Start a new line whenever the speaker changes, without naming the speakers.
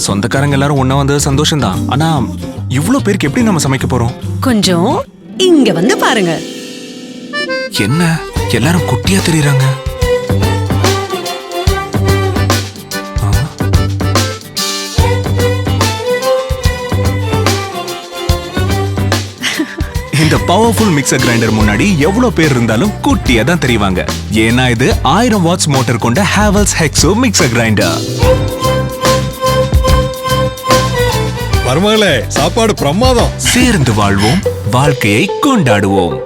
சொந்தக்காரங்க எல்லாரும் ஒண்ணா வந்தது சந்தோஷம்தான். ஆனா இவ்ளோ பேருக்கு எப்படி நம்ம சமைக்க போறோம்?
கொஞ்சம் இங்க வந்து பாருங்க.
என்ன எல்லாரும் குட்டியா தெரியுறாங்க? இந்த பவர்ஃபுல் மிக்சர் கிரைண்டர் முன்னாடி எவ்வளவு பேர் இருந்தாலும் குட்டியா தான் தெரிவாங்க. ஏன்னா இது 1000 வாட்ஸ் மோட்டார் கொண்ட Havells ஹெக்ஸோ மிக்சர் கிரைண்டர்.
மருமகளே, சாப்பாடு பிரமாதம்.
சேர்ந்து வாழ்வோம், வாழ்க்கையை கொண்டாடுவோம்.